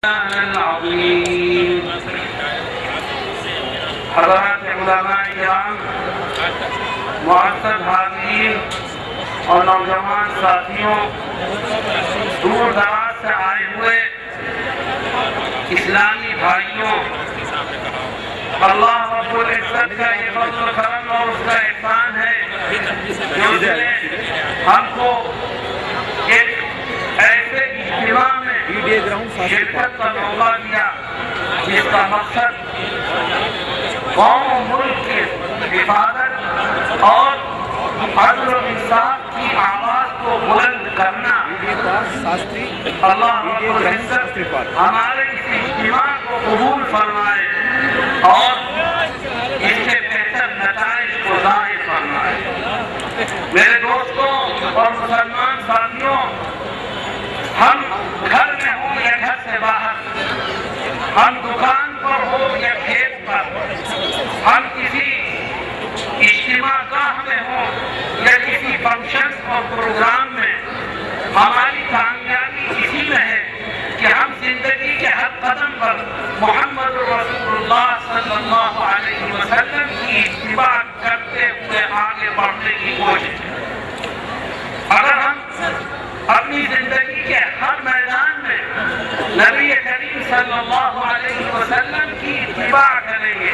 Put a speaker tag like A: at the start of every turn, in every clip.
A: العظیم حضرات علماء کرام، معزز حاضرین اور نوجوان ساتھیوں، دور دراز سے آئے ہوئے اسلامی بھائیوں، اللہ رب العزت کا یہ فضل و کرم اور اس کا احسان ہے جو اس نے ہم کو ایک ایسے اجتماع میں شرکت کا موقع دیا جس کا مقصد قوم و ملک کی حفاظت اور عدل و انصاف کی آواز کو بلند کرنا۔ اللہ رب العزت ہمارے اس اجتماع کو قبول فرمائے اور اس کے بہتر نتائج کو ظاہر فرمائے۔ میرے دوستوں اور مسلمان ساتھیوں، ہم گھر میں ہوں یا گھر سے باہر، ہم دکان پر ہوں یا کھیت پر، ہم کسی اجتماع گاہ میں ہوں یا کسی فنکشن اور پروگرام میں، ہماری کامیابی اسی میں ہے کہ ہم زندگی کے ہر قدم پر محمد رسول اللہ صلی اللہ علیہ وسلم کی اتباع کرتے ہوئے آگے بڑھنے کی کوشش کریں۔ اگر ہم اپنی زندگی کے ہر میدان میں نبی کریم صلی اللہ علیہ وسلم کی اتباع کریں گے،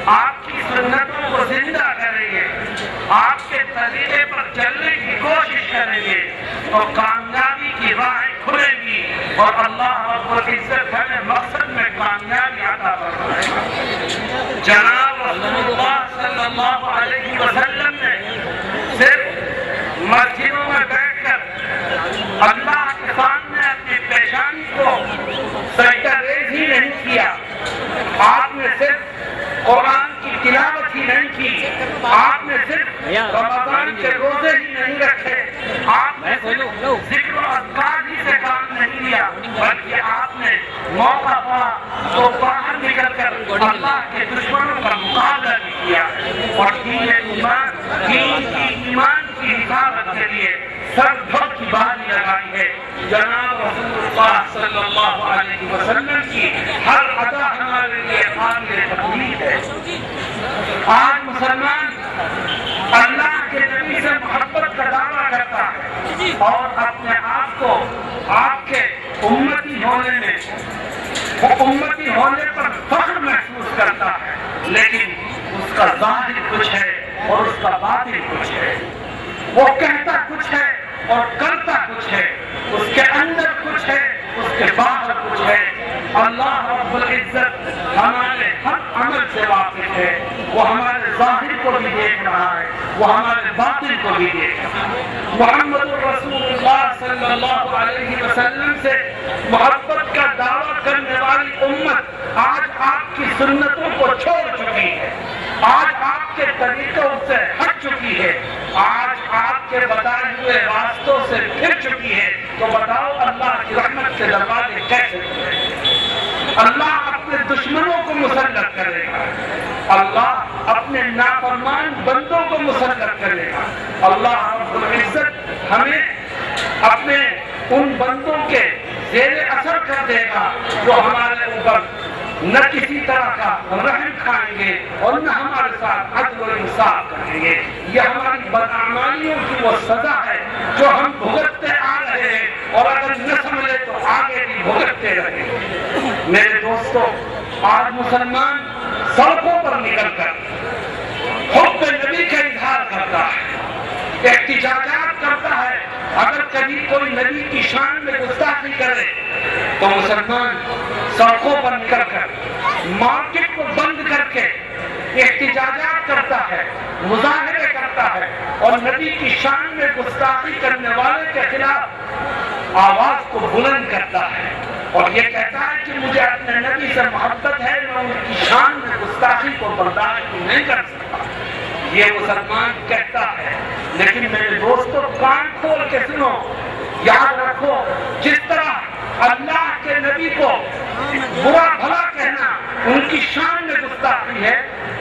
A: آپ کی سنتوں کو زندہ کریں گے، آپ کے طریقے پر چلنے کی کوشش کریں گے تو کامیابی کی راہیں کھلیں گی اور اللہ رب العزت ہمیں مقصد میں کامیابی عطا فرمائے گا۔ جناب رسول اللہ صلی اللہ علیہ وسلم نے صرف مسجدوں میں بیٹھ کر اللہ کے سامنے اپنی پیشانی کو سجدہ ریز ہی نہیں کیا، آپ نے صرف قرآن کی تلاوت ہی نہیں کی، آپ نے صرف رمضان کے روزے ہی نہیں رکھے، آپ نے صرف ذکر و اذکار ہی سے کام نہیں لیا، بلکہ آپ نے موقع پا تو باہر نکل کر اللہ کے دشمنوں کا مقابلہ بھی کیا اور دین کی حفاظت کے لیے سر دھڑ کی باری لگائی ہے۔ جناب رسول اللہ صلی اللہ علیہ وسلم کی ہر ادا ہمارے لیے قابل تقلید ہے۔ آج مسلمان اللہ کے نبی سے محبت کا دعویٰ کرتا ہے اور اپنے آپ کو آپ کے امتی ہونے میں، امتی ہونے پر فخر محسوس کرتا ہے، لیکن اس کا ظاہر کچھ ہے اور اس کا باطن کچھ ہے۔ وہ کہتا کچھ ہے اور کرتا کچھ ہے، اس کے اندر کچھ ہے، اس کے باہر کچھ ہے۔ اللہ رب العزت ہمارے ہر عمل سے واقف ہے، وہ ہمارے ظاہر کو بھی دیکھ رہا ہے، وہ ہمارے باطن کو بھی دیکھ رہا ہے۔ محمد رسول اللہ صلی اللہ علیہ وسلم سے محبت کا دعویٰ کرنے والی امت آج آپ کی سنتوں کو چھوڑ چکی ہے، آج آپ کے طریقوں سے ہٹ چکی ہے، آج آپ کے بتائے ہوئے راستوں سے پھر چکی ہے۔ تو بتاؤ اللہ کی رحمت کے دروازے کیسے کھلیں؟ اللہ اپنے دشمنوں کو مسلط کرے گا، اللہ اپنے نافرمان بندوں کو مسلط کرے گا، اللہ رب العزت ہمیں اپنے ان بندوں کے زیر اثر کر دے گا جو ہمارے اوپر نہ کسی طرح کا رحم کھائیں گے اور نہ ہمارے ساتھ عدل و انصاف کریں گے۔ یہ ہماری بدعمالیوں کی وہ سزا ہے جو ہم بھگتتے آ رہے ہیں اور اگر نہ سمجھے تو آگے بھی بھگتتے رہیں گے۔ میرے دوستو، آج مسلمان سڑکوں پر نکل کر حب نبی کا اظہار کرتا ہے، احتجاجات کرتا ہے۔ اگر کبھی کوئی نبی کی شان میں گستاخی کرے تو مسلمان سڑکوں پر نکل کر مارکیٹ کو بند کر کے احتجاجات کرتا ہے، مظاہرے کرتا ہے اور نبی کی شان میں گستاخی کرنے والے کے خلاف آواز کو بلند کرتا ہے اور یہ کہتا ہے کہ مجھے اپنے نبی سے محبت ہے، میں ان کی شان میں گستاخی کو برداشت نہیں کر سکتا۔ یہ مسلمان کہتا ہے، لیکن میرے دوستو کان کھول کے سنو، یاد رکھو، جس طرح اللہ کے نبی کو برا بھلا کہنا ان کی شان میں گستاخی ہے،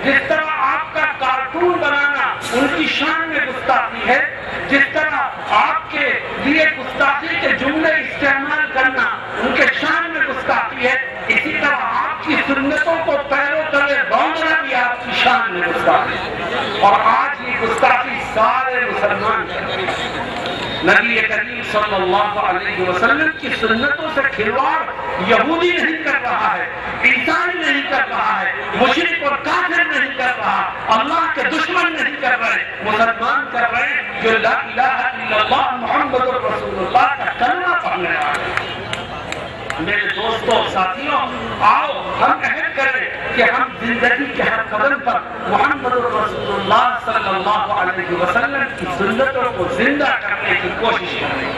A: جس طرح آپ کا کارٹون بنانا ان کی شان میں گستاخی ہے، جس طرح آپ کے لیے گستاخی کے جملے استعمال کرنا ان کے شان میں گستاخی اور آج یہ گستاخی سارے مسلمان کر رہے ہیں۔ نبی کریم صلی اللہ علیہ وسلم کی سنتوں سے کھلواڑ یہودی نہیں کر رہا ہے، عیسائی نہیں کر رہا ہے، مشرک اور کافر نہیں کر رہا، اللہ کے دشمن نہیں کر رہے، مسلمان کر رہے ہیں جو لا الہ الا اللہ محمد رسول اللہ کا کلمہ پڑھنے والے ہیں۔ میرے دوستوں ساتھیوں، آؤ ہم عہد کریں کہ ہم زندگی کے ہر قدم پر محمد رسول اللہ صلی اللہ علیہ وسلم کی سنتوں کو زندہ کرنے کی کوشش کریں۔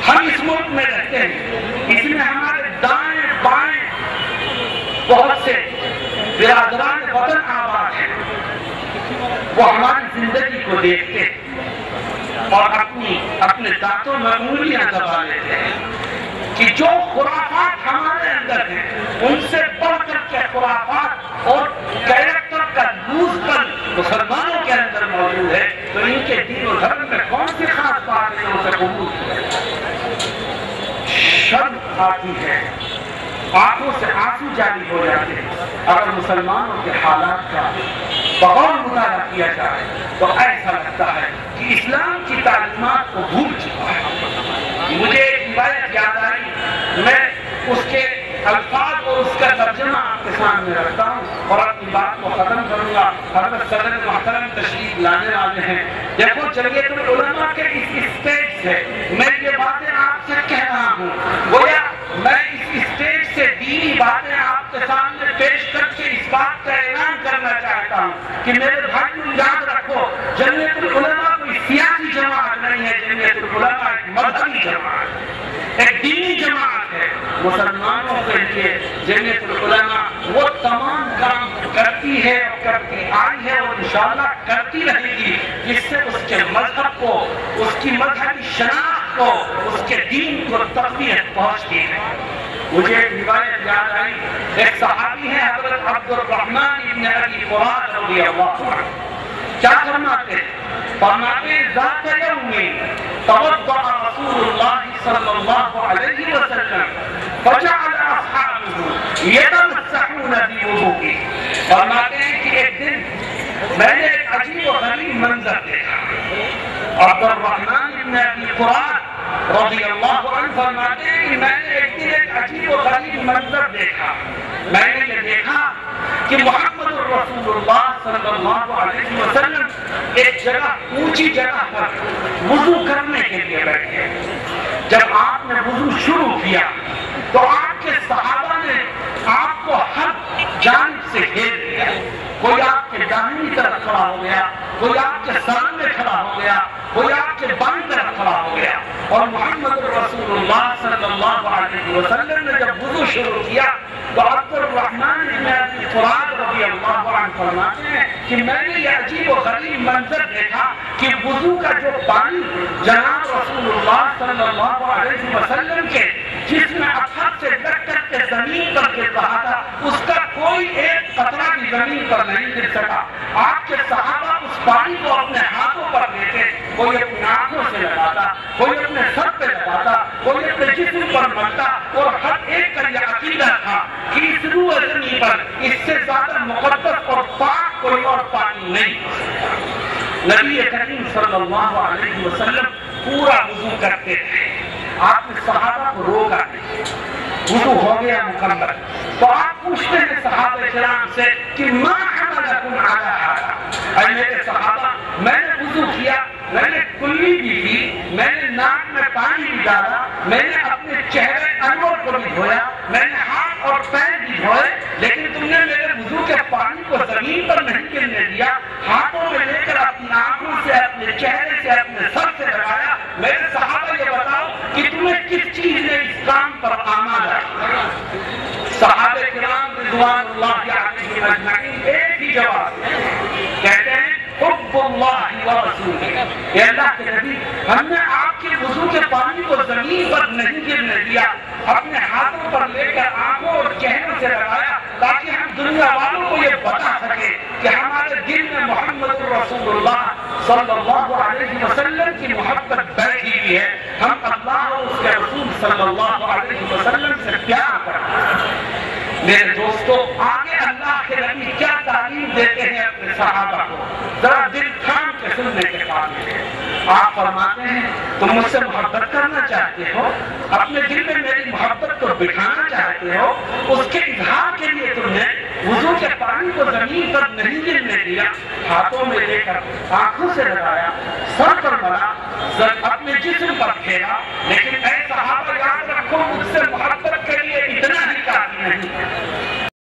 A: ہم اس ملک میں رہتے ہیں، اس میں ہمارے دائیں بائیں بہت سے برادران وطن آباد ہیں، وہ ہماری زندگی کو دیکھتے ہیں اور اپنے دانتوں میں انگلیاں دبا لیتے ہیں کہ جو خرافات ہمارے اندر ہیں ان سے بڑھ کر کے خرافات اور کیریکٹر کا لوز پن مسلمانوں کے اندر موجود ہے، تو ان کے دین و دھرم میں کون سی خاص بات ہے اسے قبول کریں؟ شرم آتی ہے، آنکھوں سے آنسو جاری ہو جاتے ہیں اگر مسلمانوں کے حالات کا بغور مطالعہ کیا جائے تو ایسا لگتا ہے کہ اسلام کی تعلیمات کو بھول چکا ہے۔ مجھے ایک روایت یاد آئی، میں اس کے الفاظ اور اس کا ترجمہ آپ کے سامنے رکھتا ہوں اور اپنی بات کو ختم کروں گا۔ حضرت صدر محترم تشریف لانے والے ہیں۔ دیکھو جمعیت العلماء کے اس اسٹیج سے میں یہ باتیں آپ سے کہہ رہا ہوں، گویا میں اس اسٹیج سے دینی باتیں آپ کے سامنے پیش کر کے اس بات کا اعلان کرنا چاہتا ہوں کہ میرے بھائیوں یاد رکھو، جمعیت العلماء کوئی سیاسی جماعت نہیں ہے، جمعیت العلماء ایک مذہبی جماعت ہے، ایک دینی جماعت ہے۔ مسلمانوں کے لیے جمعیت العلماء وہ تمام کام کرتی ہے اور کرتی آئی ہے اور انشاءاللہ کرتی رہے گی جس سے اس کے مذہب کو، اس کی مذہبی شناخت کو، اس کے دین کو تقویت پہنچتی ہے۔ مجھے ایک روایت یاد آئی، ایک صحابی ہے حضرت عبد الرحمن ابن ابی قراد رضی اللہ عنہ، کیا فرماتے ہیں؟ فرماتے ہیں ذات یوم توضأ رسول اللہ صلی اللہ علیہ وسلم فجعل اصحابہ یتمسحون بوضوئہ۔ فرماتے ہیں کہ ایک دن میں نے ایک عجیب و غریب منظر دیکھا۔ عبد الرحمن ابن ابی قراد رضی اللہ عنہ فرماتے ہیں کہ میں نے ایک دن ایک عجیب و غریب منظر دیکھا۔ میں نے یہ دیکھا کہ محمد رسول اللہ صلی اللہ علیہ وسلم ایک جگہ، اونچی جگہ پر وضو کرنے کے لیے بیٹھے۔ جب آپ نے وضو شروع کیا تو آپ کے صحابہ نے آپ کو ہر جانب سے گھیر لیا، کوئی آپ کے داہنی طرف کھڑا ہو گیا، کوئی آپ کے سامنے کھڑا ہو گیا، کوئی آپ کے بائیں طرف کھڑا ہو گیا، اور محمد رسول اللہ صلی اللہ علیہ وسلم نے جب وضو شروع کیا تو عبد الرحمن بن ابی قراد رضی اللہ عنہ فرماتے ہیں کہ میں نے یہ عجیب و غریب منظر دیکھا کہ وضو کا جو پانی جناب رسول اللہ صلی اللہ علیہ وسلم کے جسم اطہر سے لگ کر کے زمین پر گر رہا تھا، اس کا کوئی ایک قطرہ بھی زمین پر نہیں گر سکا۔ آپ کے صحابہ اس پانی کو اپنے ہاتھوں پر لیتے، کوئی اپنی آنکھوں سے لگاتا، کوئی اپنے سر پہ لگاتا، کوئی اپنے جسم پر ملتا، اور ہر ایک کا یہ عقیدہ تھا کہ اس روح زمین پر اس سے زیادہ مقدس اور پاک کوئی اور پانی نہیں ہو سکتا۔ نبی کریم صلی اللہ علیہ وسلم پورا وضو کرتے تھے، آپ نے صحابہ کو روکا نہیں، وضو ہو گیا مکمل تو آپ پوچھتے ہیں صحابہ کرام سے کہ ما حملکم علی ھذا، اے میرے صحابہ میں نے وضو کیا، میں نے کلی بھی لی، میں نے ناک میں پانی بھی ڈالا، میں نے اپنے چہرے انور کو بھی دھویا، میں نے ہاتھ اور پیر بھی دھوئے، لیکن تم نے میرے وضو کے پانی کو زمین پر نہیں گرنے دیا، ہاتھوں میں لے کر اپنی آنکھوں سے، اپنے چہرے سے، اپنے سر سے لگایا۔ میرے صحابہ یہ بتاؤ کہ تمہیں کس چیز نے اس کام پر آمادہ کیا؟ صحابہ کرام رضوان اللہ علیہم اجمعین ایک ہی جواب کہتے ہیں حب اللہ ورسولہ، اے اللہ کے نبی ہم نے آپ کے وضو کے پانی کو زمین پر نہیں گرنے دیا، اپنے ہاتھوں پر لے کر آنکھوں اور چہروں سے لگایا تاکہ ہم دنیا والوں کو یہ بتا سکے کہ ہمارے دل میں محمد رسول اللہ صلی اللہ علیہ وسلم کی محبت بیٹھی ہوئی ہے، ہم اللہ اور اس کے رسول صلی اللہ علیہ وسلم سے پیار کرتے ہیں۔ میرے دوستو آگے اللہ کے نبی کیا تعلیم دیتے ہیں اپنے صحابہ کو، ذرا دل سننے کے قابل ہے۔ آپ فرماتے ہیں تم مجھ سے محبت کرنا چاہتے ہو، اپنے دل میں میری محبت کو بٹھانا چاہتے ہو، اس کے اظہار کے لیے تم نے وضو کے پانی کو زمین پر نہیں گرنے دیا، ہاتھوں میں لے کر آنکھوں سے لگایا، سر پر ملا، اپنے جسم پر پھیرا، لیکن